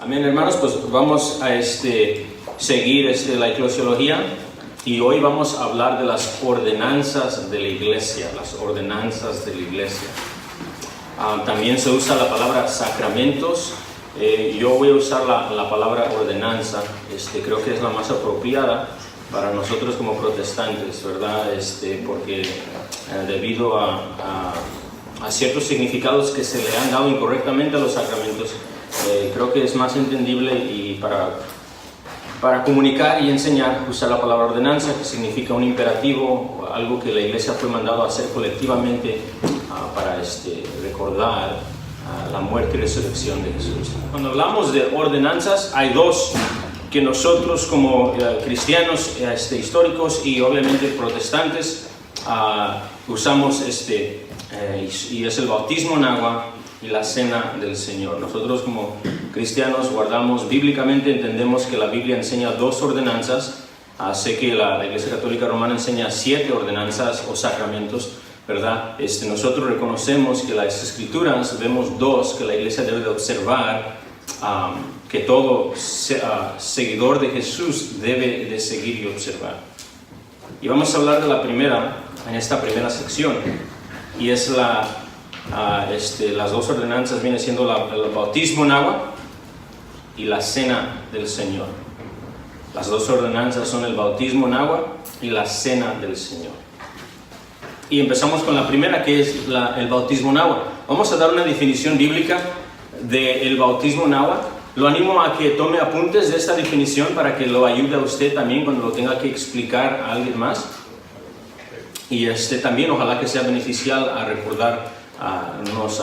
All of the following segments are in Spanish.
Amén, hermanos, pues vamos a seguir la eclesiología y hoy vamos a hablar de las ordenanzas de la iglesia, las ordenanzas de la iglesia. También se usa la palabra sacramentos. Yo voy a usar la palabra ordenanza, creo que es la más apropiada para nosotros como protestantes, ¿verdad? Porque debido a ciertos significados que se le han dado incorrectamente a los sacramentos, creo que es más entendible y para comunicar y enseñar, usar la palabra ordenanza, que significa un imperativo, algo que la iglesia fue mandado a hacer colectivamente para recordar la muerte y resurrección de Jesús. Cuando hablamos de ordenanzas, hay dos que nosotros como cristianos históricos y obviamente protestantes usamos, y es el bautismo en agua y la cena del Señor. Nosotros como cristianos guardamos bíblicamente, entendemos que la Biblia enseña dos ordenanzas. Sé que la Iglesia Católica Romana enseña 7 ordenanzas o sacramentos, ¿verdad? Nosotros reconocemos que las Escrituras vemos 2 que la Iglesia debe de observar, que todo seguidor de Jesús debe de seguir y observar. Y vamos a hablar de la primera, en esta primera sección, y es las dos ordenanzas vienen siendo el bautismo en agua y la cena del Señor. Las dos ordenanzas son el bautismo en agua y la cena del Señor. Y empezamos con la primera, que es el bautismo en agua. Vamos a dar una definición bíblica del bautismo en agua. Lo animo a que tome apuntes de esta definición para que lo ayude a usted también cuando lo tenga que explicar a alguien más. Y también ojalá que sea beneficial a recordar a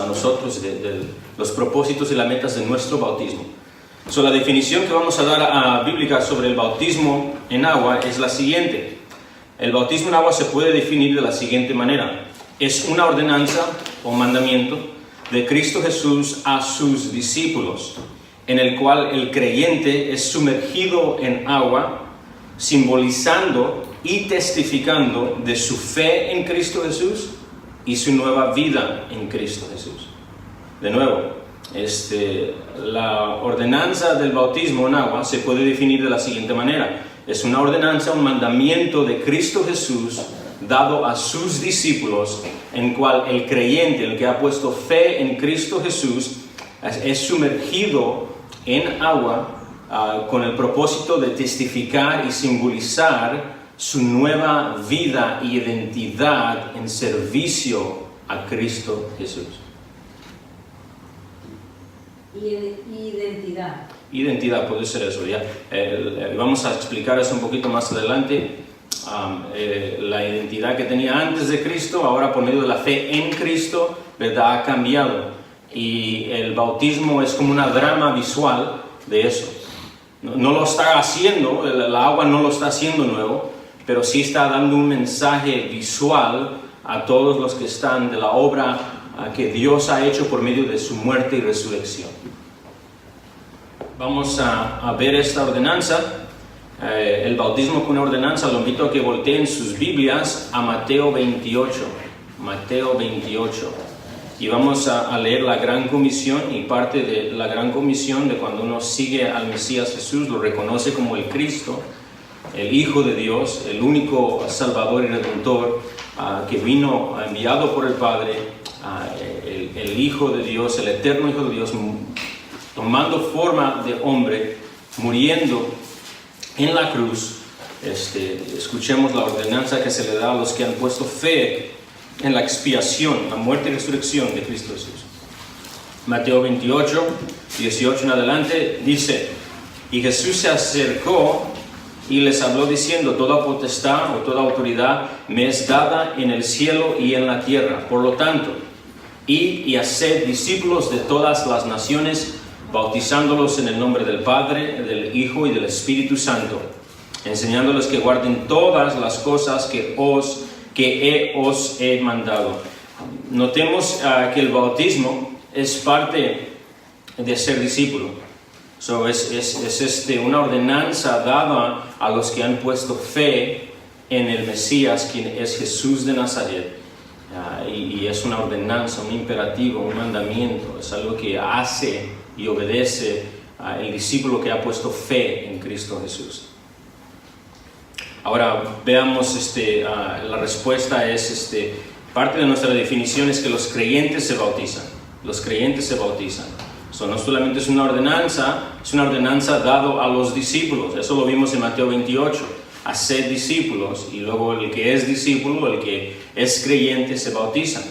nosotros de los propósitos y las metas de nuestro bautismo. La definición que vamos a dar bíblica sobre el bautismo en agua es la siguiente. El bautismo en agua se puede definir de la siguiente manera. Es una ordenanza o mandamiento de Cristo Jesús a sus discípulos, en el cual el creyente es sumergido en agua, simbolizando y testificando de su fe en Cristo Jesús y su nueva vida en Cristo Jesús. De nuevo, la ordenanza del bautismo en agua se puede definir de la siguiente manera. Es una ordenanza, un mandamiento de Cristo Jesús dado a sus discípulos, en cual el creyente, el que ha puesto fe en Cristo Jesús, es sumergido en agua con el propósito de testificar y simbolizar su nueva vida y identidad en servicio a Cristo Jesús. Identidad puede ser eso, ya. Vamos a explicar eso un poquito más adelante. La identidad que tenía antes de Cristo, ahora por medio de la fe en Cristo, ¿verdad?, ha cambiado. Y el bautismo es como una drama visual de eso. No lo está haciendo, el agua no lo está haciendo nuevo, pero sí está dando un mensaje visual a todos los que están de la obra que Dios ha hecho por medio de su muerte y resurrección. Vamos a ver esta ordenanza, el bautismo con una ordenanza. Lo invito a que volteen sus Biblias a Mateo 28. Mateo 28. Y vamos a leer la Gran Comisión, y parte de la Gran Comisión de cuando uno sigue al Mesías Jesús, lo reconoce como el Cristo, el Hijo de Dios, el único Salvador y Redentor que vino enviado por el Padre, el Hijo de Dios, el eterno Hijo de Dios, tomando forma de hombre, muriendo en la cruz. Escuchemos la ordenanza que se le da a los que han puesto fe en la expiación, la muerte y resurrección de Cristo Jesús. Mateo 28, 18 en adelante, dice: Y Jesús se acercó y les habló diciendo: Toda potestad o toda autoridad me es dada en el cielo y en la tierra. Por lo tanto, id y haced discípulos de todas las naciones, bautizándolos en el nombre del Padre, del Hijo y del Espíritu Santo, enseñándoles que guarden todas las cosas que os he mandado. Notemos que el bautismo es parte de ser discípulo. Es una ordenanza dada a los que han puesto fe en el Mesías, quien es Jesús de Nazaret. Y es una ordenanza, un imperativo, un mandamiento. Es algo que hace y obedece el discípulo que ha puesto fe en Cristo Jesús. Ahora veamos, la respuesta es, parte de nuestra definición es que los creyentes se bautizan. Los creyentes se bautizan. No solamente es una ordenanza dado a los discípulos. Eso lo vimos en Mateo 28. Haced discípulos, y luego el que es discípulo, el que es creyente, se bautiza.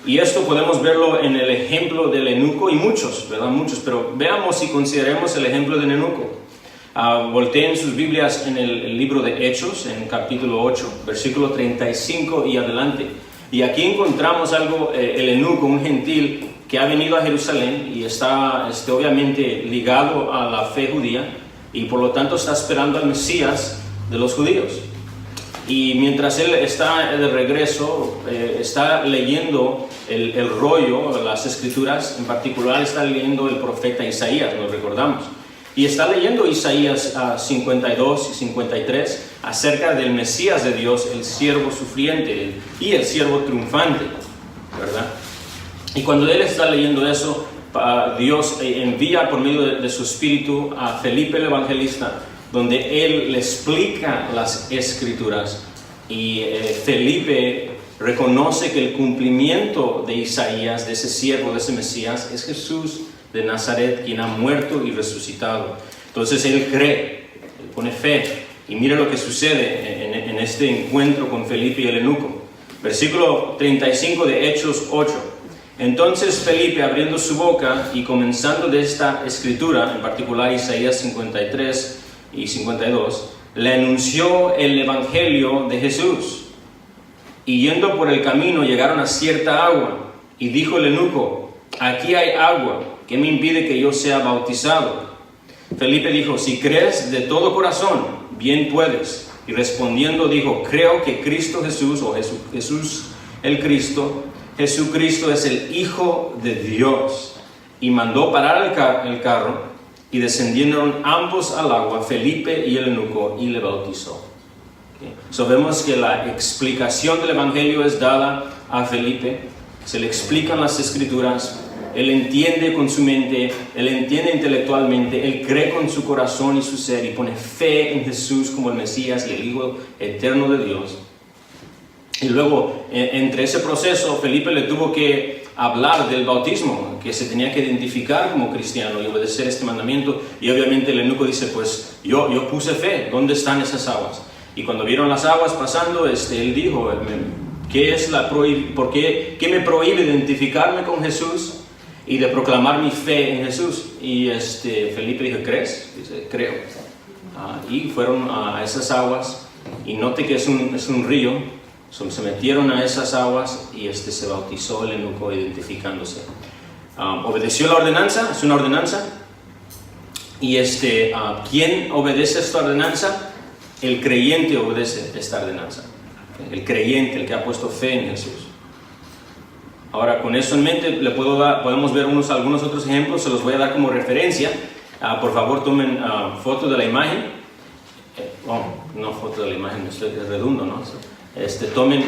Y esto podemos verlo en el ejemplo del eunuco y muchos, ¿verdad? Muchos, pero veamos y consideremos el ejemplo del eunuco. Volteen sus Biblias en el libro de Hechos, en capítulo 8, versículo 35 y adelante. Y aquí encontramos algo, el eunuco, un gentil que ha venido a Jerusalén y está obviamente ligado a la fe judía y por lo tanto está esperando al Mesías de los judíos. Y mientras él está de regreso, está leyendo el rollo, las escrituras, en particular está leyendo el profeta Isaías, nos recordamos. Y está leyendo Isaías 52 y 53 acerca del Mesías de Dios, el siervo sufriente y el siervo triunfante, ¿verdad? Y cuando él está leyendo eso, Dios envía por medio de su espíritu a Felipe el evangelista, donde él le explica las escrituras. Y Felipe reconoce que el cumplimiento de Isaías, de ese siervo, de ese Mesías, es Jesús de Nazaret, quien ha muerto y resucitado. Entonces él cree, él pone fe, y mira lo que sucede en este encuentro con Felipe y el eunuco. Versículo 35 de Hechos 8. Entonces Felipe, abriendo su boca y comenzando de esta escritura, en particular Isaías 53 y 52, le anunció el evangelio de Jesús. Y yendo por el camino llegaron a cierta agua, y dijo el eunuco: aquí hay agua, ¿qué me impide que yo sea bautizado? Felipe dijo: si crees de todo corazón, bien puedes. Y respondiendo dijo: creo que Cristo Jesús, o Jesús el Cristo, Jesucristo es el Hijo de Dios. Y mandó parar el carro, y descendieron ambos al agua, Felipe y el eunuco, y le bautizó. So vemos que la explicación del evangelio es dada a Felipe, se le explican las escrituras, él entiende con su mente, él entiende intelectualmente, él cree con su corazón y su ser y pone fe en Jesús como el Mesías y el Hijo eterno de Dios. Y luego, entre ese proceso, Felipe le tuvo que hablar del bautismo, que se tenía que identificar como cristiano y obedecer este mandamiento. Y obviamente el eunuco dice: pues yo puse fe, ¿dónde están esas aguas? Y cuando vieron las aguas pasando, él dijo: ¿qué me prohíbe identificarme con Jesús y de proclamar mi fe en Jesús? Y Felipe dijo: ¿crees? Dice: creo. Y fueron a esas aguas, y note que es un río. Se metieron a esas aguas y se bautizó el eunuco identificándose. Obedeció la ordenanza, es una ordenanza. Y ¿quién obedece esta ordenanza? El creyente obedece esta ordenanza. El creyente, el que ha puesto fe en Jesús. Ahora, con eso en mente, podemos ver algunos otros ejemplos, se los voy a dar como referencia. Por favor, tomen foto de la imagen. No foto de la imagen, es redondo, ¿no? Tomen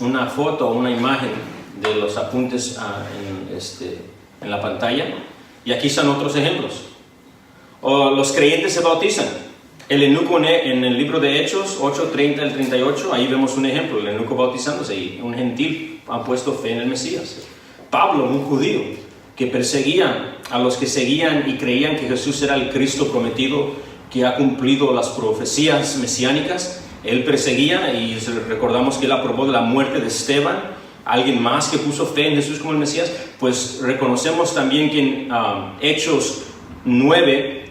una foto o una imagen de los apuntes en la pantalla. Y aquí están otros ejemplos. Los creyentes se bautizan. El eunuco en el libro de Hechos 8:30 al 38, ahí vemos un ejemplo, el eunuco bautizándose, y un gentil ha puesto fe en el Mesías. Pablo, un judío que perseguía a los que seguían y creían que Jesús era el Cristo prometido, que ha cumplido las profecías mesiánicas. Él perseguía, y recordamos que él aprobó la muerte de Esteban, alguien más que puso fe en Jesús como el Mesías. Pues reconocemos también que en Hechos 9,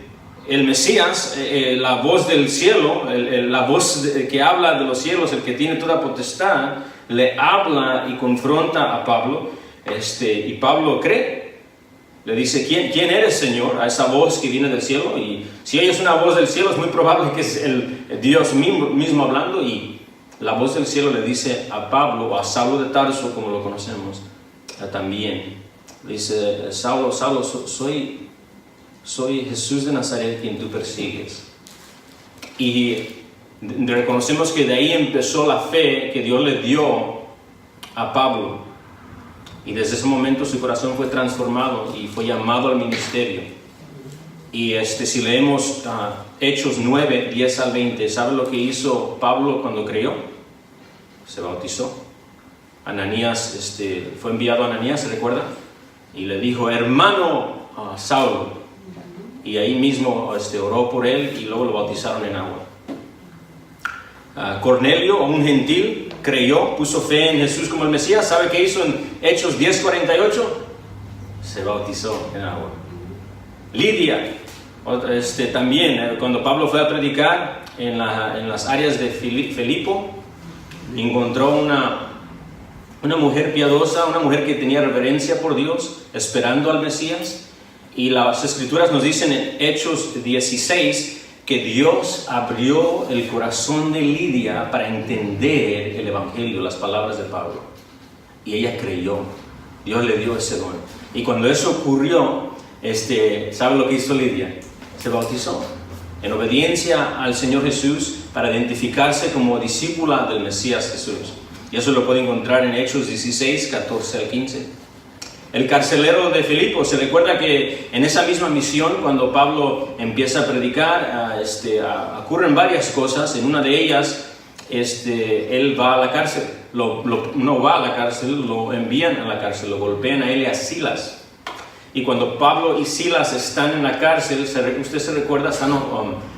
el Mesías, la voz del cielo, la voz que habla de los cielos, el que tiene toda potestad, le habla y confronta a Pablo, y Pablo cree. Le dice: ¿quién eres, Señor? A esa voz que viene del cielo. Y si ella es una voz del cielo, es muy probable que es el Dios mismo hablando. Y la voz del cielo le dice a Pablo, o a Saulo de Tarso, como lo conocemos, también. Le dice: Saulo, Saulo, soy Jesús de Nazaret, quien tú persigues. Y reconocemos que de ahí empezó la fe que Dios le dio a Pablo. Y desde ese momento su corazón fue transformado y fue llamado al ministerio. Y si leemos Hechos 9, 10 al 20, ¿sabe lo que hizo Pablo cuando creyó? Se bautizó. Ananías, fue enviado a Ananías, ¿se recuerda? Y le dijo, hermano Saulo. Y ahí mismo oró por él y luego lo bautizaron en agua. Cornelio, un gentil, creyó, puso fe en Jesús como el Mesías. ¿Sabe qué hizo en Hechos 10:48? Se bautizó en agua. Lidia, también, cuando Pablo fue a predicar en las áreas de Filipo, encontró una mujer piadosa, una mujer que tenía reverencia por Dios, esperando al Mesías. Y las Escrituras nos dicen en Hechos 16 que Dios abrió el corazón de Lidia para entender el Evangelio, las palabras de Pablo. Y ella creyó. Dios le dio ese don. Y cuando eso ocurrió, ¿sabe lo que hizo Lidia? Se bautizó en obediencia al Señor Jesús para identificarse como discípula del Mesías Jesús. Y eso lo puede encontrar en Hechos 16, 14 al 15. El carcelero de Filipo, se recuerda que en esa misma misión, cuando Pablo empieza a predicar, ocurren varias cosas. En una de ellas, él va a la cárcel. No va a la cárcel, lo envían a la cárcel, lo golpean a él y a Silas. Y cuando Pablo y Silas están en la cárcel, usted se recuerda, están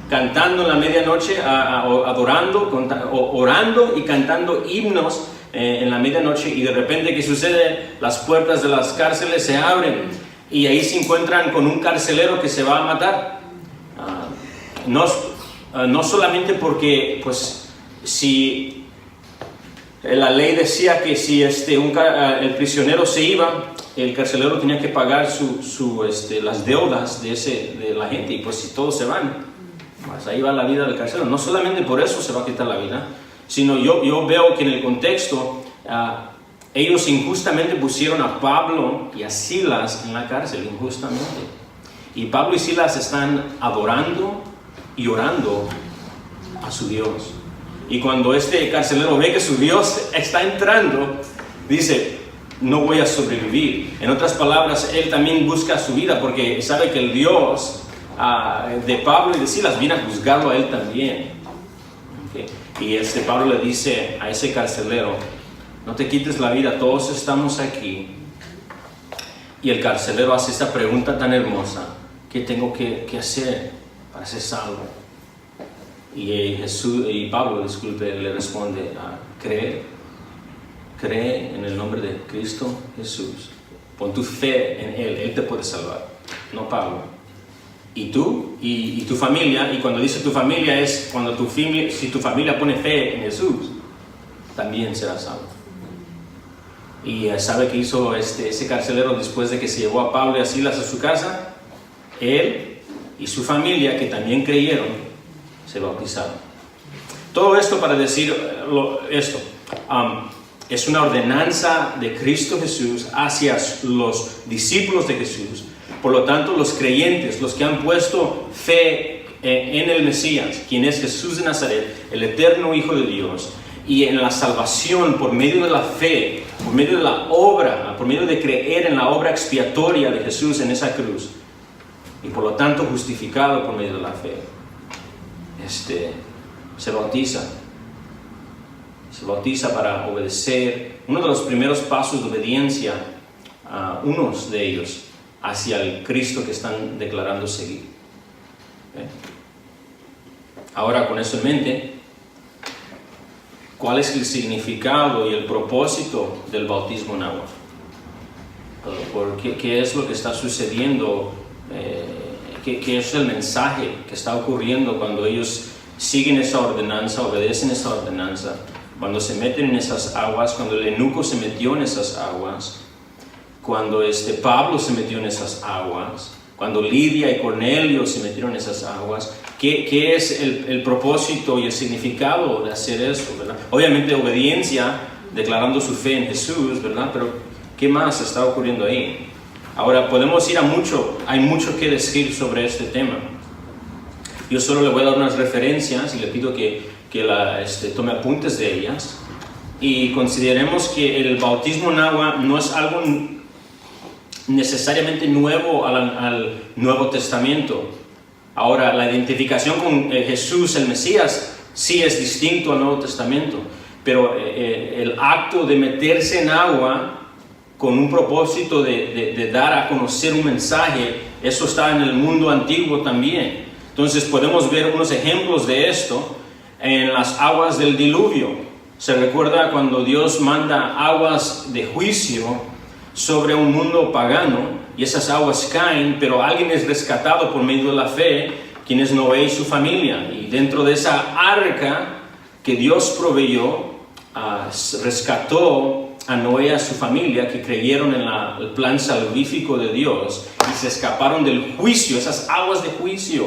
cantando en la medianoche, adorando, orando y cantando himnos en la medianoche, y de repente, ¿qué sucede? Las puertas de las cárceles se abren y ahí se encuentran con un carcelero que se va a matar. No solamente porque, pues, si la ley decía que si el prisionero se iba, el carcelero tenía que pagar las deudas de la gente, y pues si todos se van, pues ahí va la vida del carcelero. No solamente por eso se va a quitar la vida, sino yo veo que en el contexto ellos injustamente pusieron a Pablo y a Silas en la cárcel, injustamente. Y Pablo y Silas están adorando y orando a su Dios. Y cuando este carcelero ve que su Dios está entrando, dice, no voy a sobrevivir. En otras palabras, él también busca su vida porque sabe que el Dios de Pablo y de Silas viene a juzgarlo a él también. Okay. Y Pablo le dice a ese carcelero, no te quites la vida, todos estamos aquí. Y el carcelero hace esta pregunta tan hermosa, ¿qué tengo que hacer para ser salvo? Y Pablo, le responde, cree en el nombre de Cristo Jesús, pon tu fe en Él te puede salvar, no Pablo. Y tú y tu familia, y cuando dice tu familia es cuando si tu familia pone fe en Jesús, también será salvo. Y ¿sabe qué hizo ese carcelero después de que se llevó a Pablo y a Silas a su casa? Él y su familia, que también creyeron, se bautizaron. Todo esto para decir esto. Es una ordenanza de Cristo Jesús hacia los discípulos de Jesús. Por lo tanto, los creyentes, los que han puesto fe en el Mesías, quien es Jesús de Nazaret, el eterno Hijo de Dios, y en la salvación por medio de la fe, por medio de la obra, por medio de creer en la obra expiatoria de Jesús en esa cruz, y por lo tanto justificado por medio de la fe, se bautiza. Se bautiza para obedecer. Uno de los primeros pasos de obediencia, unos de ellos, hacia el Cristo que están declarando seguir. Ahora, con eso en mente, ¿cuál es el significado y el propósito del bautismo en agua? ¿Qué es lo que está sucediendo? ¿Qué es el mensaje que está ocurriendo cuando ellos siguen esa ordenanza, obedecen esa ordenanza? Cuando se meten en esas aguas, cuando el eunuco se metió en esas aguas, cuando Pablo se metió en esas aguas, cuando Lidia y Cornelio se metieron en esas aguas, ¿qué es el propósito y el significado de hacer esto, ¿verdad? Obviamente obediencia, declarando su fe en Jesús, ¿verdad? Pero ¿qué más está ocurriendo ahí? Ahora podemos ir hay mucho que decir sobre este tema. Yo solo le voy a dar unas referencias y le pido que tome apuntes de ellas, y consideremos que el bautismo en agua no es algo necesariamente nuevo al Nuevo Testamento. Ahora, la identificación con Jesús, el Mesías, sí es distinto al Nuevo Testamento, pero el acto de meterse en agua con un propósito de dar a conocer un mensaje, eso está en el mundo antiguo también. Entonces podemos ver unos ejemplos de esto en las aguas del diluvio. Se recuerda cuando Dios manda aguas de juicio sobre un mundo pagano, y esas aguas caen, pero alguien es rescatado por medio de la fe, quien es Noé y su familia. Y dentro de esa arca que Dios proveyó, rescató a Noé y a su familia, que creyeron en el plan salvífico de Dios y se escaparon del juicio, esas aguas de juicio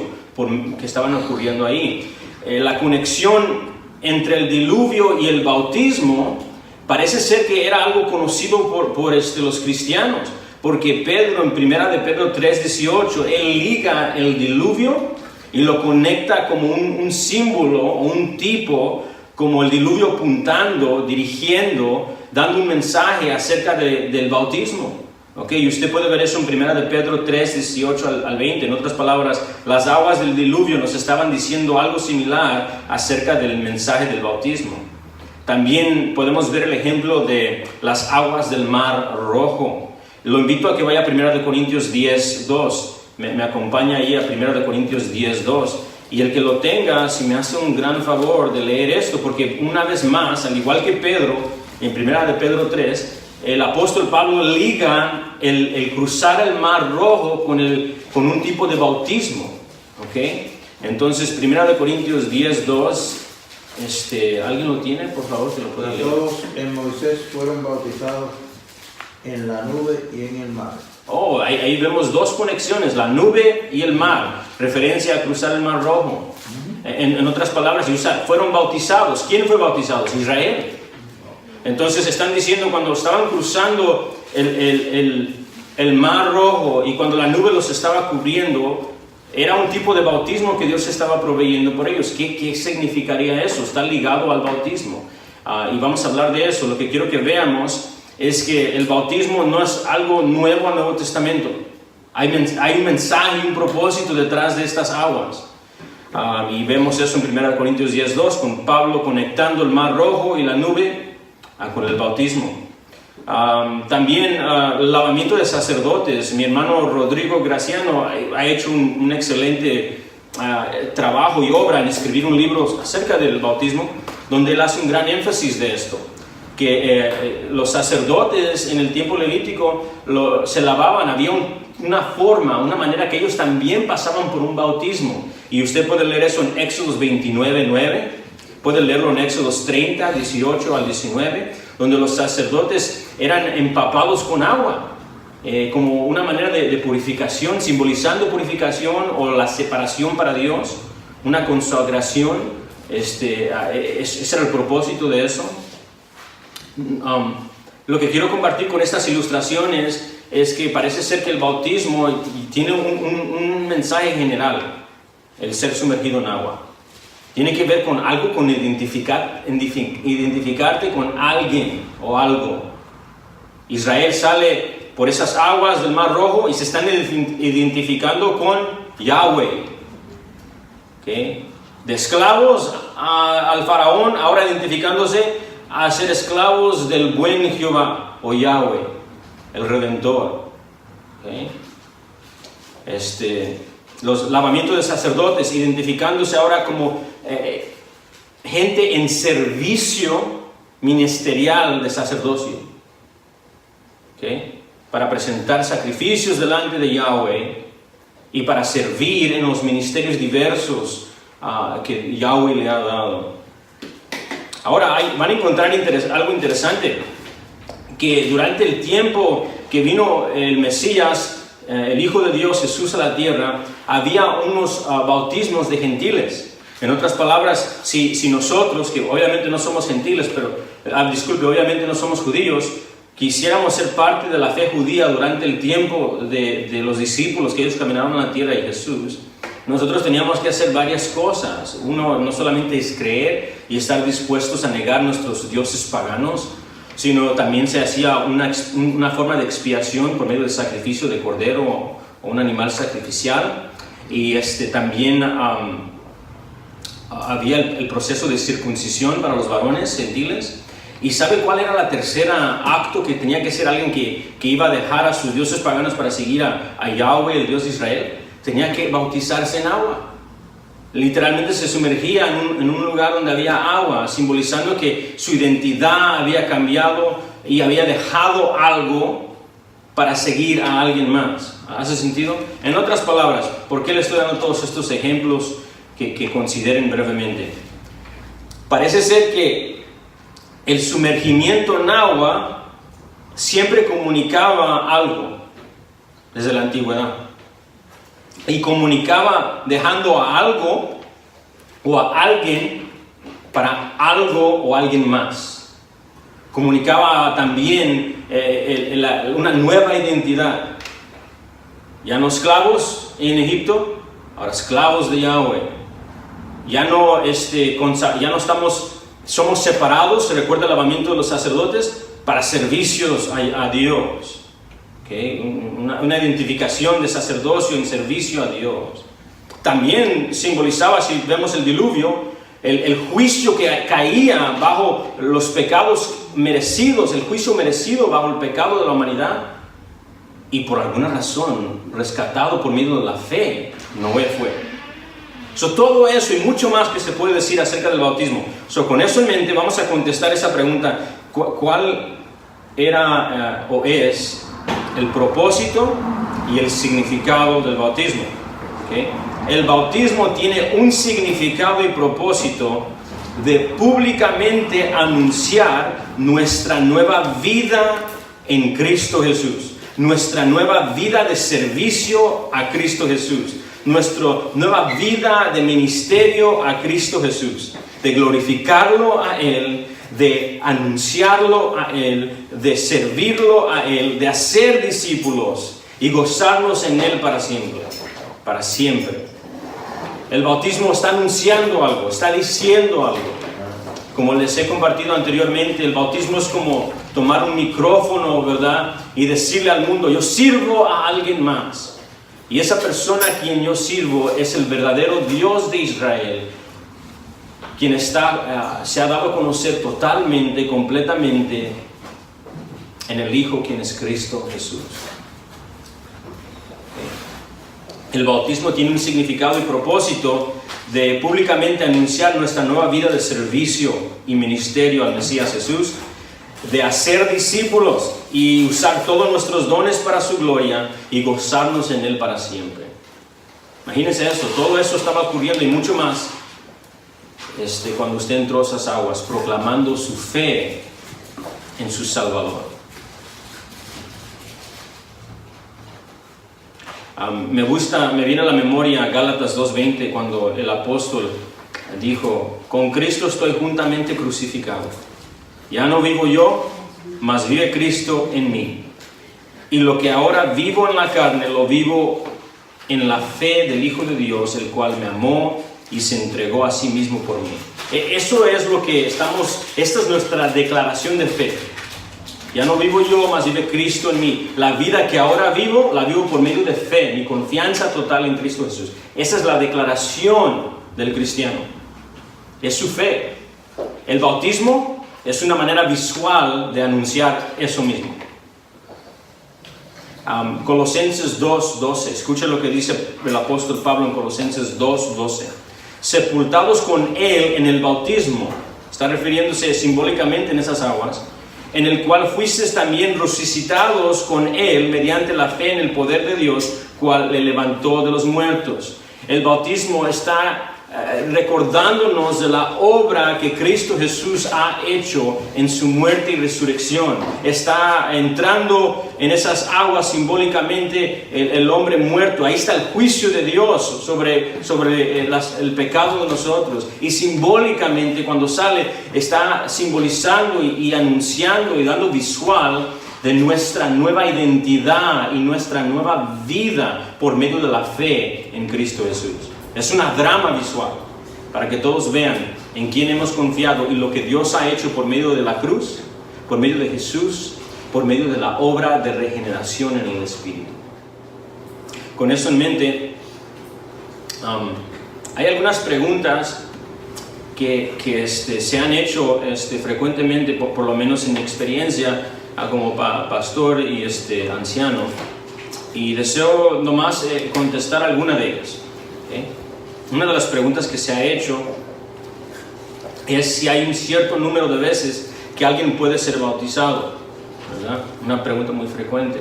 que estaban ocurriendo ahí. La conexión entre el diluvio y el bautismo parece ser que era algo conocido por los cristianos, porque Pedro, en 1 de Pedro 3:18, él liga el diluvio y lo conecta como un símbolo o un tipo, como el diluvio apuntando, dirigiendo, dando un mensaje acerca del bautismo. Okay, y usted puede ver eso en 1 de Pedro 3:18 al 20. En otras palabras, las aguas del diluvio nos estaban diciendo algo similar acerca del mensaje del bautismo. También podemos ver el ejemplo de las aguas del Mar Rojo. Lo invito a que vaya a 1 Corintios 10:2. Me acompaña ahí a 1 Corintios 10:2. Y el que lo tenga, si me hace un gran favor de leer esto, porque una vez más, al igual que Pedro, en 1 de Pedro 3, el apóstol Pablo liga el cruzar el Mar Rojo con un tipo de bautismo. ¿Okay? Entonces, 1 de Corintios 10:2, ¿alguien lo tiene? Por favor, si lo puede leer. Todos en Moisés fueron bautizados en la nube y en el mar. Oh, ahí vemos dos conexiones, la nube y el mar, referencia a cruzar el Mar Rojo. En otras palabras, fueron bautizados. ¿Quién fue bautizado? Israel. Entonces están diciendo, cuando estaban cruzando el Mar Rojo y cuando la nube los estaba cubriendo, era un tipo de bautismo que Dios estaba proveyendo por ellos. ¿Qué significaría eso? Está ligado al bautismo. Y vamos a hablar de eso. Lo que quiero que veamos es que el bautismo no es algo nuevo al Nuevo Testamento. Hay un mensaje y un propósito detrás de estas aguas. Y vemos eso en 1 Corintios 10:2, con Pablo conectando el Mar Rojo y la nube con el bautismo. También el lavamiento de sacerdotes. Mi hermano Rodrigo Graciano ha hecho un excelente trabajo y obra en escribir un libro acerca del bautismo, donde él hace un gran énfasis de esto, que los sacerdotes en el tiempo levítico se lavaban, había una forma, una manera que ellos también pasaban por un bautismo, y usted puede leer eso en Éxodos 29:9, puede leerlo en Éxodos 30:18 al 19, donde los sacerdotes eran empapados con agua, como una manera de purificación, simbolizando purificación o la separación para Dios, una consagración. Ese era el propósito de eso. Lo que quiero compartir con estas ilustraciones es que parece ser que el bautismo tiene un mensaje general, el ser sumergido en agua. Tiene que ver con algo, con identificarte con alguien o algo. Israel sale por esas aguas del Mar Rojo y se están identificando con Yahweh. ¿Okay? De esclavos al faraón, ahora identificándose a ser esclavos del buen Jehová o Yahweh, el Redentor. ¿Okay? Los lavamientos de sacerdotes, identificándose ahora como gente en servicio ministerial de sacerdocio. ¿Okay? Para presentar sacrificios delante de Yahweh y para servir en los ministerios diversos que Yahweh le ha dado. Ahora van a encontrar algo interesante, que durante el tiempo que vino el Mesías, el Hijo de Dios, Jesús, a la tierra, había unos bautismos de gentiles. En otras palabras, si nosotros, que obviamente no somos gentiles, obviamente no somos judíos, quisiéramos ser parte de la fe judía durante el tiempo de los discípulos que ellos caminaron en la tierra y Jesús, nosotros teníamos que hacer varias cosas. Uno, no solamente es creer y estar dispuestos a negar nuestros dioses paganos, sino también se hacía una forma de expiación por medio del sacrificio de cordero o un animal sacrificial. y también había el proceso de circuncisión para los varones gentiles. ¿Y sabe cuál era la tercera acto que tenía que ser alguien que iba a dejar a sus dioses paganos para seguir a Yahweh, el Dios de Israel? Tenía que bautizarse en agua. Literalmente se sumergía en un lugar donde había agua, simbolizando que su identidad había cambiado y había dejado algo para seguir a alguien más. ¿Hace sentido? En otras palabras, ¿por qué le estoy dando todos estos ejemplos que consideren brevemente? Parece ser que el sumergimiento en agua siempre comunicaba algo desde la antigüedad. Y comunicaba dejando a algo o a alguien para algo o alguien más. Comunicaba también una nueva identidad. Ya no esclavos en Egipto, ahora esclavos de Yahweh. Ya no somos separados, se recuerda el lavamiento de los sacerdotes, para servicios a Dios. Okay. Una identificación de sacerdocio en servicio a Dios. También simbolizaba, si vemos el diluvio, el juicio que caía bajo los pecados merecidos, el juicio merecido bajo el pecado de la humanidad, y por alguna razón rescatado por medio de la fe. Noé fue. Todo eso y mucho más que se puede decir acerca del bautismo. Con eso en mente vamos a contestar esa pregunta: ¿cuál era o es el propósito y el significado del bautismo? ¿Okay? El bautismo tiene un significado y propósito de públicamente anunciar nuestra nueva vida en Cristo Jesús, nuestra nueva vida de servicio a Cristo Jesús, nuestra nueva vida de ministerio a Cristo Jesús, de glorificarlo a Él, de anunciarlo a Él, de servirlo a Él, de hacer discípulos y gozarnos en Él para siempre, para siempre. El bautismo está anunciando algo, está diciendo algo. Como les he compartido anteriormente, el bautismo es como tomar un micrófono, ¿verdad? Y decirle al mundo: yo sirvo a alguien más. Y esa persona a quien yo sirvo es el verdadero Dios de Israel, quien se ha dado a conocer totalmente, completamente en el Hijo, quien es Cristo Jesús. El bautismo tiene un significado y propósito de públicamente anunciar nuestra nueva vida de servicio y ministerio al Mesías Jesús, de hacer discípulos y usar todos nuestros dones para su gloria y gozarnos en Él para siempre. Imagínense eso, todo eso estaba ocurriendo y mucho más cuando usted entró a esas aguas, proclamando su fe en su Salvador. Me viene a la memoria Gálatas 2:20, cuando el apóstol dijo: con Cristo estoy juntamente crucificado. Ya no vivo yo, mas vive Cristo en mí. Y lo que ahora vivo en la carne, lo vivo en la fe del Hijo de Dios, el cual me amó y se entregó a sí mismo por mí. Eso es lo que esta es nuestra declaración de fe. Ya no vivo yo, mas vive Cristo en mí. La vida que ahora vivo, la vivo por medio de fe, mi confianza total en Cristo Jesús. Esa es la declaración del cristiano. Es su fe. El bautismo es una manera visual de anunciar eso mismo. Colosenses 2:12. Escucha lo que dice el apóstol Pablo en Colosenses 2:12. Sepultados con Él en el bautismo. Está refiriéndose simbólicamente en esas aguas. En el cual fuisteis también resucitados con Él mediante la fe en el poder de Dios, cual le levantó de los muertos. El bautismo está recordándonos de la obra que Cristo Jesús ha hecho en su muerte y resurrección. Está entrando en esas aguas simbólicamente el hombre muerto. Ahí está el juicio de Dios sobre el pecado de nosotros. Y simbólicamente, cuando sale, está simbolizando y anunciando y dando visual de nuestra nueva identidad y nuestra nueva vida por medio de la fe en Cristo Jesús. Es una drama visual para que todos vean en quién hemos confiado y lo que Dios ha hecho por medio de la cruz, por medio de Jesús, por medio de la obra de regeneración en el Espíritu. Con eso en mente, Hay algunas preguntas que se han hecho frecuentemente, por lo menos en mi experiencia como pastor y anciano, y deseo nomás contestar alguna de ellas. ¿Okay? Una de las preguntas que se ha hecho es si hay un cierto número de veces que alguien puede ser bautizado, ¿verdad? Una pregunta muy frecuente.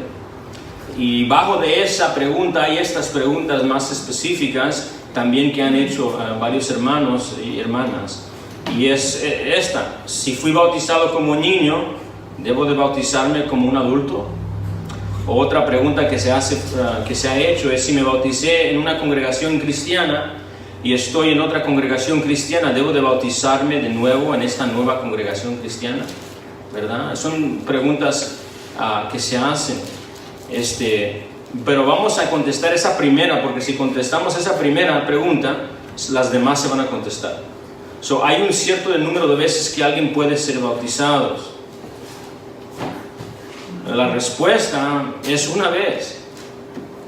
Y bajo de esa pregunta hay estas preguntas más específicas también que han hecho varios hermanos y hermanas. Y es esta: si fui bautizado como niño, ¿debo de bautizarme como un adulto? Otra pregunta que se ha hecho es: si me bauticé en una congregación cristiana y estoy en otra congregación cristiana, ¿debo de bautizarme de nuevo en esta nueva congregación cristiana? ¿Verdad? Son preguntas que se hacen. Pero vamos a contestar esa primera, porque si contestamos esa primera pregunta, las demás se van a contestar. Hay un cierto número de veces que alguien puede ser bautizado. La respuesta es una vez.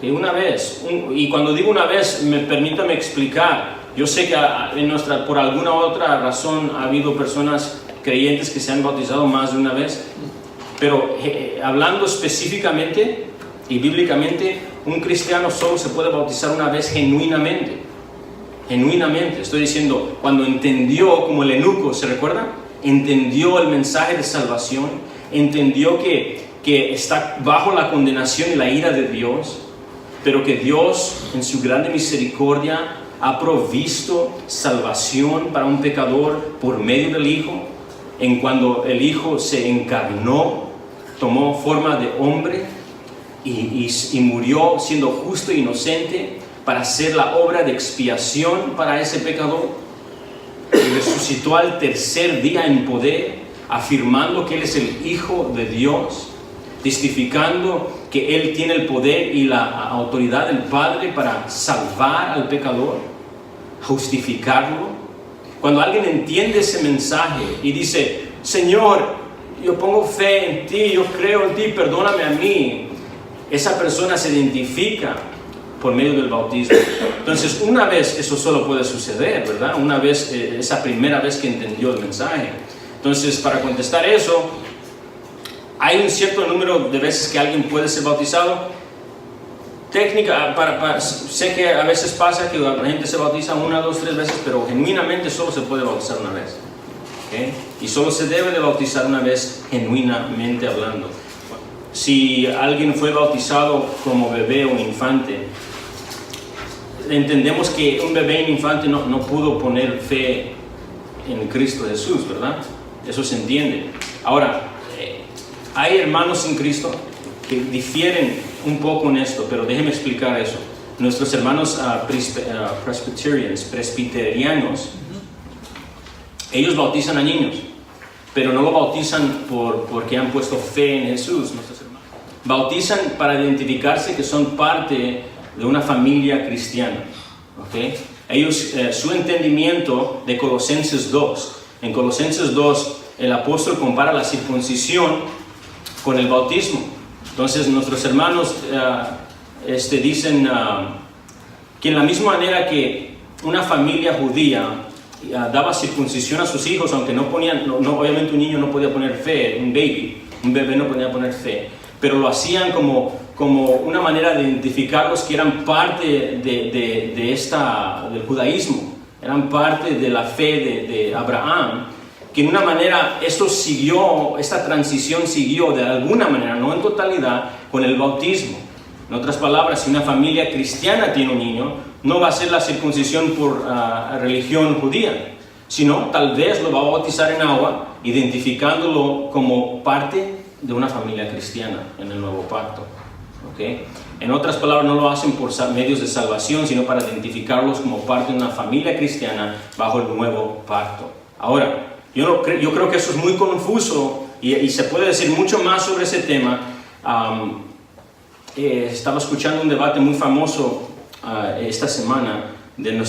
Una vez. Y cuando digo una vez, permítame explicar. Yo sé que por alguna otra razón ha habido personas creyentes que se han bautizado más de una vez. Pero hablando específicamente y bíblicamente, un cristiano solo se puede bautizar una vez genuinamente. Genuinamente. Estoy diciendo, cuando entendió, como el eunuco, ¿se recuerda? Entendió el mensaje de salvación, entendió que está bajo la condenación y la ira de Dios, pero que Dios, en su grande misericordia, ha provisto salvación para un pecador por medio del Hijo. En cuando el Hijo se encarnó, tomó forma de hombre y murió siendo justo e inocente para hacer la obra de expiación para ese pecador, y resucitó al tercer día en poder, afirmando que Él es el Hijo de Dios, testificando que Él tiene el poder y la autoridad del Padre para salvar al pecador, justificarlo. Cuando alguien entiende ese mensaje y dice: Señor, yo pongo fe en ti, yo creo en ti, perdóname a mí, esa persona se identifica por medio del bautismo. Entonces, una vez eso solo puede suceder, ¿verdad? Una vez, esa primera vez que entendió el mensaje. Entonces, para contestar eso, hay un cierto número de veces que alguien puede ser bautizado. Sé que a veces pasa que la gente se bautiza 1, 2, 3 veces, pero genuinamente solo se puede bautizar una vez. ¿Okay? Y solo se debe de bautizar una vez, genuinamente hablando. Si alguien fue bautizado como bebé o infante, entendemos que un bebé y un infante no pudo poner fe en Cristo Jesús, ¿verdad? Eso se entiende. Ahora, hay hermanos en Cristo que difieren un poco en esto, pero déjenme explicar eso. Nuestros hermanos presbiterianos, ellos bautizan a niños, pero no lo bautizan porque han puesto fe en Jesús. Nuestros hermanos bautizan para identificarse que son parte de una familia cristiana. ¿Okay? Ellos, su entendimiento de Colosenses 2. En Colosenses 2, el apóstol compara la circuncisión con el bautismo. Entonces, nuestros hermanos dicen que en la misma manera que una familia judía daba circuncisión a sus hijos, aunque obviamente un niño no podía poner fe, un bebé no podía poner fe, pero lo hacían como una manera de identificarlos que eran parte del judaísmo, eran parte de la fe de Abraham, que en una manera esta transición siguió de alguna manera, no en totalidad, con el bautismo. En otras palabras, si una familia cristiana tiene un niño, no va a ser la circuncisión por religión judía, sino tal vez lo va a bautizar en agua, identificándolo como parte de una familia cristiana en el nuevo pacto. ¿Okay? En otras palabras, no lo hacen por medios de salvación, sino para identificarlos como parte de una familia cristiana bajo el nuevo pacto. Ahora, yo creo que eso es muy confuso y se puede decir mucho más sobre ese tema. Estaba escuchando un debate muy famoso esta semana del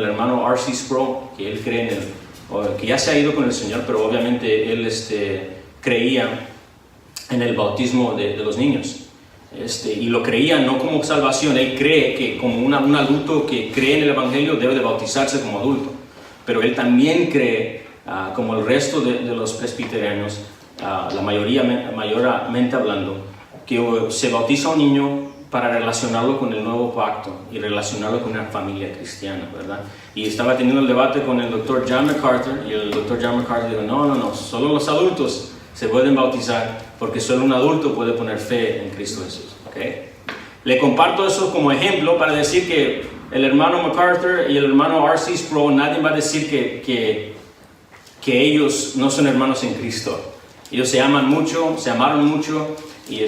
hermano R.C. Sproul, que él cree que ya se ha ido con el Señor, pero obviamente él creía en el bautismo de los niños. y lo creía no como salvación. Él cree que como un adulto que cree en el Evangelio debe de bautizarse como adulto. Pero él también cree, como el resto de los presbiterianos, la mayormente hablando, que se bautiza a un niño para relacionarlo con el nuevo pacto y relacionarlo con una familia cristiana, ¿verdad? Y estaba teniendo el debate con el Dr. John MacArthur, y el Dr. John MacArthur dijo, no, solo los adultos se pueden bautizar, porque solo un adulto puede poner fe en Cristo Jesús, ¿ok? Le comparto eso como ejemplo para decir que el hermano MacArthur y el hermano R.C. Sproul, nadie va a decir que ellos no son hermanos en Cristo. Ellos se aman mucho, se amaron mucho, y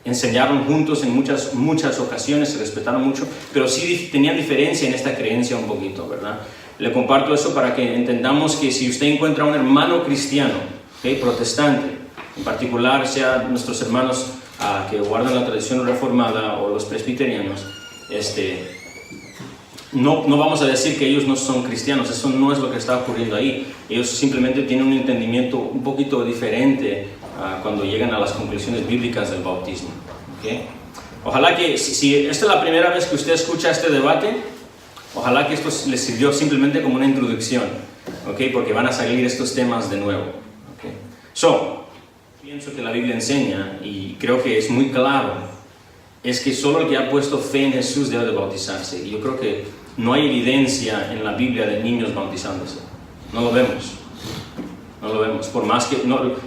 enseñaron juntos en muchas ocasiones, se respetaron mucho, pero sí tenían diferencia en esta creencia un poquito, ¿verdad? Le comparto eso para que entendamos que si usted encuentra un hermano cristiano, ¿okay? Protestante, en particular sea nuestros hermanos que guardan la tradición reformada o los presbiterianos, no vamos a decir que ellos no son cristianos, eso no es lo que está ocurriendo ahí. Ellos simplemente tienen un entendimiento un poquito diferente cuando llegan a las conclusiones bíblicas del bautismo, ¿okay? Ojalá que, si esta es la primera vez que usted escucha este debate, ojalá que esto les sirvió simplemente como una introducción, ¿okay? Porque van a salir estos temas de nuevo, ¿okay? Pienso que la Biblia enseña, y creo que es muy claro, es que solo el que ha puesto fe en Jesús debe de bautizarse. Y yo creo que no hay evidencia en la Biblia de niños bautizándose. No lo vemos. No lo vemos. Por más que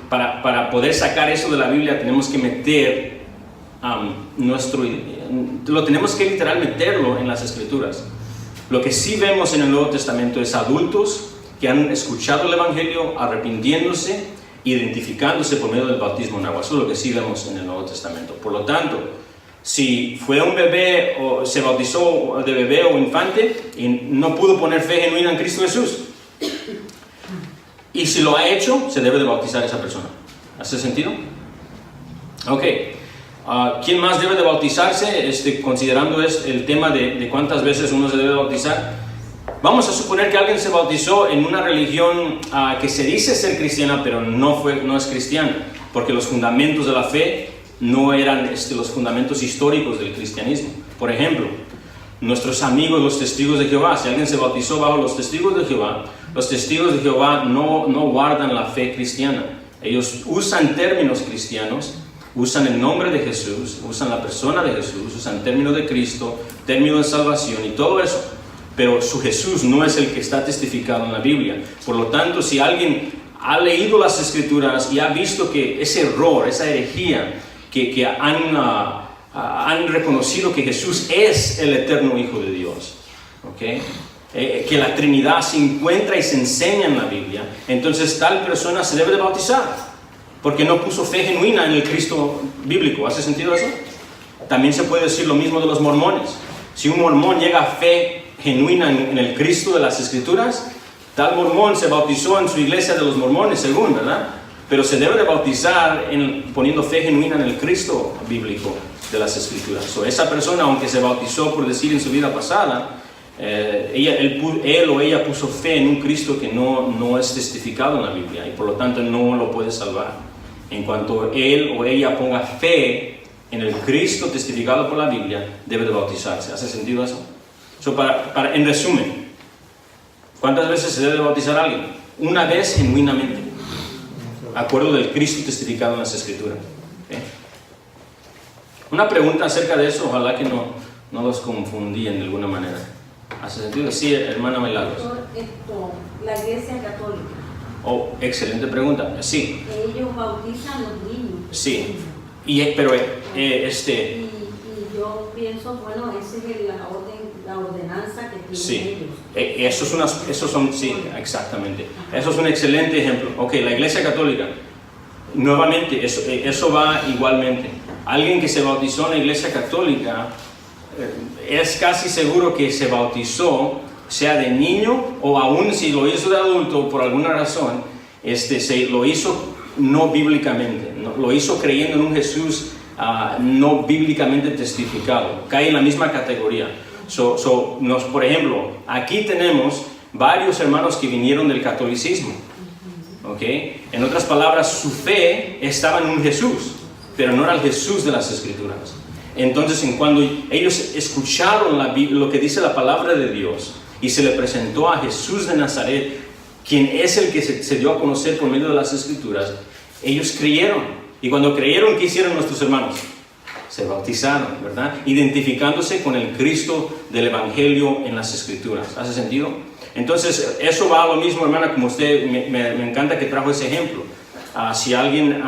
para poder sacar eso de la Biblia tenemos que meter lo tenemos que literal meterlo en las Escrituras. Lo que sí vemos en el Nuevo Testamento es adultos que han escuchado el Evangelio, arrepintiéndose, identificándose por medio del bautismo en agua. Eso es lo que sí vemos en el Nuevo Testamento. Por lo tanto, si fue un bebé o se bautizó de bebé o infante y no pudo poner fe genuina en Cristo Jesús, y si lo ha hecho, se debe de bautizar a esa persona. ¿Hace sentido? Ok. ¿Quién más debe de bautizarse? Considerando el tema de cuántas veces uno se debe bautizar. Vamos a suponer que alguien se bautizó en una religión que se dice ser cristiana, pero no es cristiana, porque los fundamentos de la fe no eran los fundamentos históricos del cristianismo. Por ejemplo, nuestros amigos los testigos de Jehová, si alguien se bautizó bajo los testigos de Jehová no guardan la fe cristiana. Ellos usan términos cristianos, usan el nombre de Jesús, usan la persona de Jesús, usan términos de Cristo, términos de salvación y todo eso, pero su Jesús no es el que está testificado en la Biblia. Por lo tanto, si alguien ha leído las Escrituras y ha visto que ese error, esa herejía, que han reconocido que Jesús es el eterno Hijo de Dios, ¿okay? Que la Trinidad se encuentra y se enseña en la Biblia, entonces tal persona se debe de bautizar, porque no puso fe genuina en el Cristo bíblico. ¿Hace sentido eso? También se puede decir lo mismo de los mormones. Si un mormón llega a fe genuina en el Cristo de las Escrituras, tal mormón se bautizó en su iglesia de los mormones, según, ¿verdad? Pero se debe de bautizar poniendo fe genuina en el Cristo bíblico de las Escrituras. Esa persona, aunque se bautizó por decir en su vida pasada, él o ella puso fe en un Cristo que no es testificado en la Biblia, y por lo tanto no lo puede salvar. En cuanto él o ella ponga fe en el Cristo testificado por la Biblia, debe de bautizarse. ¿Hace sentido eso? En resumen, ¿cuántas veces se debe de bautizar a alguien? Una vez genuinamente, acuerdo del Cristo testificado en las Escrituras. ¿Okay? Una pregunta acerca de eso, ojalá que no los confundían de alguna manera. ¿Hace sentido? Sí, hermana Milagros. La Iglesia Católica. Oh, excelente pregunta. Sí. Ellos bautizan a los niños. Sí. Y yo pienso, bueno, esa es la ordenanza que tienen sí. ellos. Sí, exactamente. Eso es un excelente ejemplo. Ok, la Iglesia Católica, nuevamente, eso va igualmente. Alguien que se bautizó en la Iglesia Católica, es casi seguro que se bautizó, sea de niño o aún si lo hizo de adulto por alguna razón, lo hizo no bíblicamente, lo hizo creyendo en un Jesús no bíblicamente testificado. Cae en la misma categoría. Por ejemplo, aquí tenemos varios hermanos que vinieron del catolicismo. ¿Okay? En otras palabras, su fe estaba en un Jesús. pero no era el Jesús de las Escrituras. Entonces, cuando ellos escucharon lo que dice la palabra de Dios y se le presentó a Jesús de Nazaret, quien es el que se dio a conocer por medio de las Escrituras, ellos creyeron. Y cuando creyeron, ¿qué hicieron nuestros hermanos? Se bautizaron, ¿verdad? Identificándose con el Cristo del Evangelio en las Escrituras. ¿Hace sentido? Entonces, eso va a lo mismo, hermana, como usted, me encanta que trajo ese ejemplo. Si alguien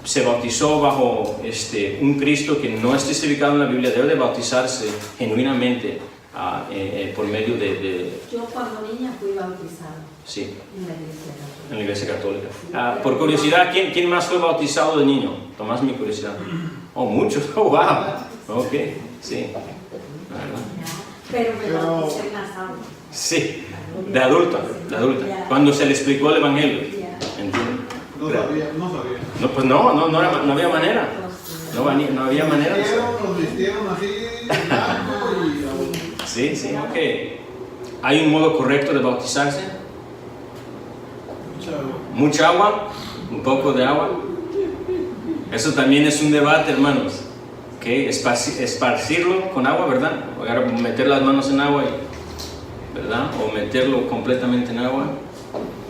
se bautizó bajo un Cristo que no es testificado en la Biblia, debe de bautizarse genuinamente por medio de... Yo cuando niña fui bautizada. Sí. En la iglesia católica. En la iglesia católica. Por curiosidad, ¿quién más fue bautizado de niño? Tomás, mi curiosidad. Oh, muchos. Oh, wow. Ok, sí. Pero me bauticé en las aguas. Sí, de adulta. Cuando se le explicó el Evangelio. ¿Entiendes? No sabía. No, pues no había manera. No había manera de eso. Nos vistieron así, blanco y... Sí, ok. ¿Hay un modo correcto de bautizarse? Mucha agua, un poco de agua. Eso también es un debate, hermanos. ¿Okay? Esparcirlo con agua, ¿verdad? O meter las manos en agua, ¿verdad? O meterlo completamente en agua.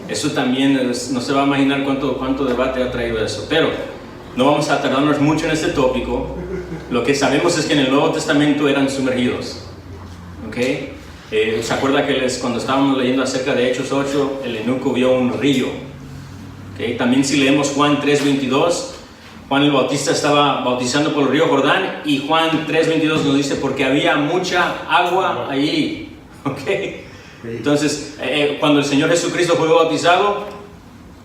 Eso también no se va a imaginar cuánto debate ha traído eso. Pero no vamos a tardarnos mucho en este tópico. Lo que sabemos es que en el Nuevo Testamento eran sumergidos. ¿Okay? ¿Se acuerda que cuando estábamos leyendo acerca de Hechos 8, el eunuco vio un río? ¿Okay? También si leemos Juan 3:22, Juan el Bautista estaba bautizando por el río Jordán y Juan 3:22 nos dice porque había mucha agua allí. ¿Okay? Entonces, cuando el Señor Jesucristo fue bautizado,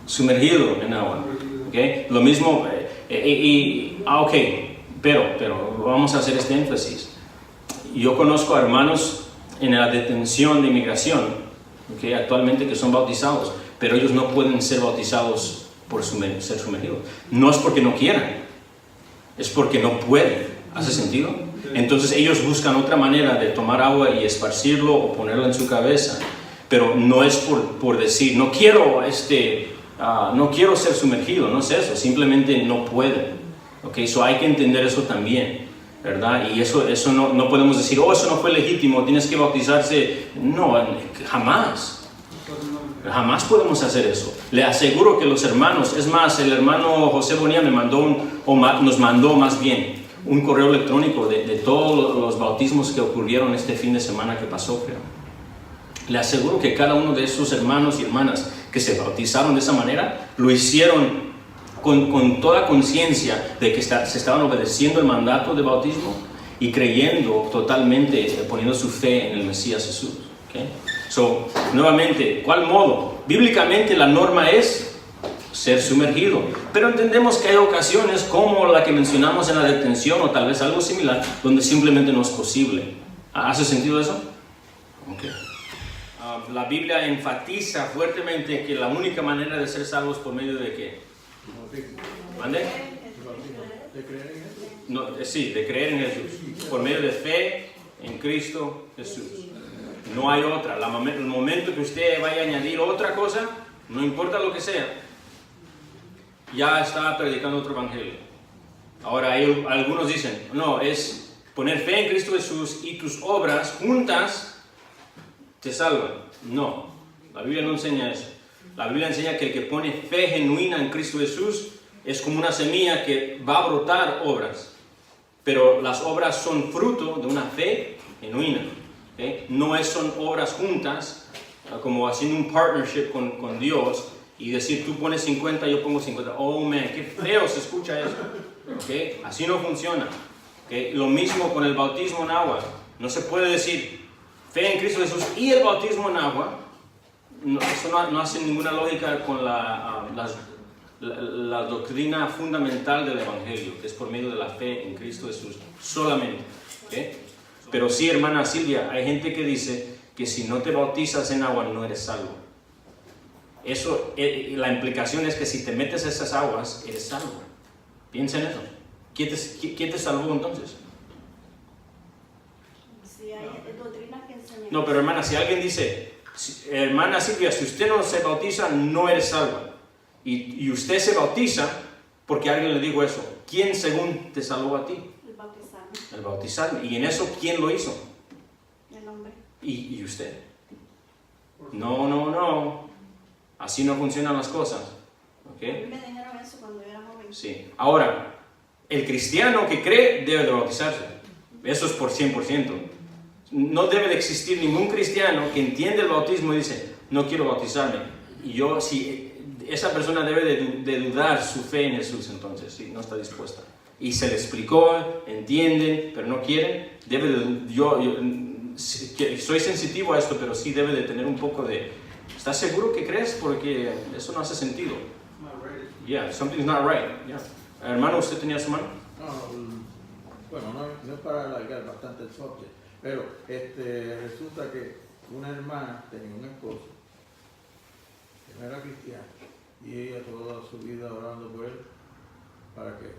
sumergido en agua. ¿Okay? Lo mismo, pero vamos a hacer este énfasis. Yo conozco a hermanos en la detención de inmigración, ¿okay? Actualmente que son bautizados, pero ellos no pueden ser bautizados por ser sumergidos. No es porque no quieran, es porque no pueden. ¿Hace sentido? Entonces ellos buscan otra manera de tomar agua y esparcirlo o ponerlo en su cabeza, pero no es por decir, no quiero ser sumergido, no es eso, simplemente no pueden. ¿Okay? So hay que entender eso también, ¿verdad? Y eso no podemos decir, eso no fue legítimo, tienes que bautizarse. No, jamás. Jamás podemos hacer eso. Le aseguro que los hermanos, es más, el hermano José Bonilla nos mandó más bien un correo electrónico de todos los bautismos que ocurrieron este fin de semana que pasó, creo. Le aseguro que cada uno de esos hermanos y hermanas que se bautizaron de esa manera, lo hicieron con toda conciencia de que se estaban obedeciendo el mandato de bautismo y creyendo totalmente, poniendo su fe en el Mesías Jesús. ¿Okay? So, nuevamente, ¿cuál modo? Bíblicamente la norma es ser sumergido, pero entendemos que hay ocasiones como la que mencionamos en la detención o tal vez algo similar donde simplemente no es posible. ¿Hace sentido eso? Okay. La Biblia enfatiza fuertemente que la única manera de ser salvos por medio de ¿qué? ¿Mande? ¿De creer en Jesús? No, sí, de creer en Jesús, por medio de fe en Cristo Jesús. No hay otra. El momento que usted vaya a añadir otra cosa, no importa lo que sea, ya está predicando otro evangelio. Ahora algunos dicen, no, es poner fe en Cristo Jesús y tus obras juntas te salvan. No, la Biblia no enseña eso. La Biblia enseña que el que pone fe genuina en Cristo Jesús es como una semilla que va a brotar obras, pero las obras son fruto de una fe genuina. ¿Okay? No son obras juntas, como haciendo un partnership con Dios y decir tú pones 50, yo pongo 50. Oh man, qué feo se escucha eso. ¿Okay? Así no funciona. ¿Okay? Lo mismo con el bautismo en agua. No se puede decir fe en Cristo Jesús y el bautismo en agua. No, eso no hace ninguna lógica con la doctrina fundamental del Evangelio, que es por medio de la fe en Cristo Jesús solamente. ¿Okay? Pero sí, hermana Silvia, hay gente que dice que si no te bautizas en agua no eres salvo. Eso, la implicación es que si te metes a esas aguas, eres salvo. Piensa en eso. ¿Quién te salvó entonces? Sí, hay doctrinas que enseñan. No, pero hermana, si alguien dice, hermana Silvia, si usted no se bautiza, no eres salva. Y usted se bautiza, porque alguien le dijo eso. ¿Quién según te salvó a ti? El bautizarme, El bautizarme. ¿Y en eso quién lo hizo? el hombre. ¿Y usted? No. Así no funcionan las cosas. ¿Ok? A mí me dijeron eso cuando yo era joven. Sí. Ahora, el cristiano que cree debe de bautizarse. Eso es por 100%. No debe de existir ningún cristiano que entiende el bautismo y dice, no quiero bautizarme. Y yo, si esa persona debe de dudar su fe en Jesús, entonces, si no está dispuesta. Y se le explicó, entienden, pero no quieren. Yo soy sensitivo a esto, pero sí debe de tener un poco de, ¿estás seguro que crees? Porque eso no hace sentido. Not ready. Yeah, something's not right. Yeah. Hermano, ¿usted tenía su mano? Bueno, no es para alargar bastante el subject, pero resulta que una hermana tenía un esposo que no era cristiano y ella toda su vida orando por él para que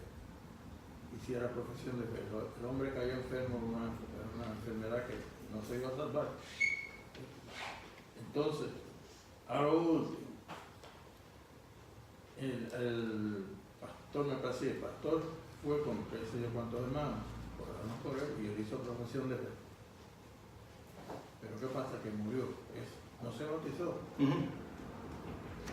hiciera profesión de fe. El hombre cayó enfermo con una enfermedad que no se iba a salvar. Entonces, a lo último, el pastor, me parece, el pastor fue con qué sé yo cuántos hermanos, oramos por él y él hizo profesión de fe. Pero ¿qué pasa? Que murió, no se bautizó. Ujú.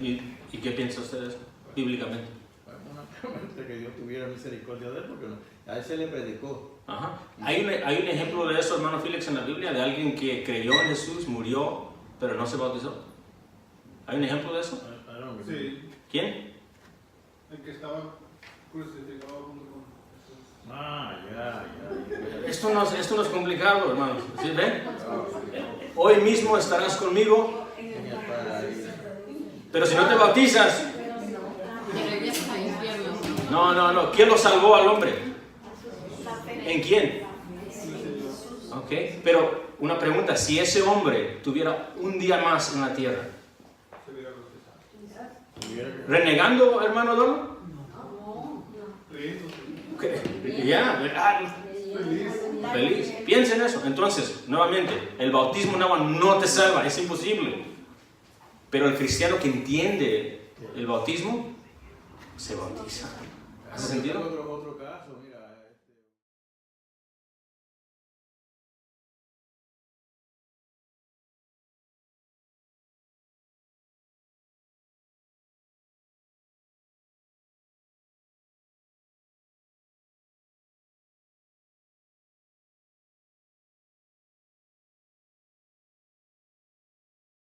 ¿Y qué piensa usted de eso, bíblicamente? Bueno, que Dios tuviera misericordia de él, porque a él se le predicó. Ajá. ¿Hay un ejemplo de eso, hermano Félix, en la Biblia, de alguien que creyó en Jesús, murió, pero no se bautizó? ¿Hay un ejemplo de eso? Sí, ¿Quién? el que estaba crucificado junto con Jesús. Ya. Esto no es complicado, hermano. ¿Sí ven? Hoy mismo estarás conmigo, En el paraíso. pero si no te bautizas, Y regresas al infierno. no. ¿Quién lo salvó al hombre? La fe. ¿En quién? Ok, pero una pregunta, si ese hombre tuviera un día más en la tierra, Se hubiera bautizado. ¿renegando, hermano Don? Feliz. Ya, feliz. Piensa en eso. Entonces, nuevamente, el bautismo en agua no te salva, es imposible. Pero el cristiano que entiende el bautismo, se bautiza. ¿Hace sentido? Otro caso, mira.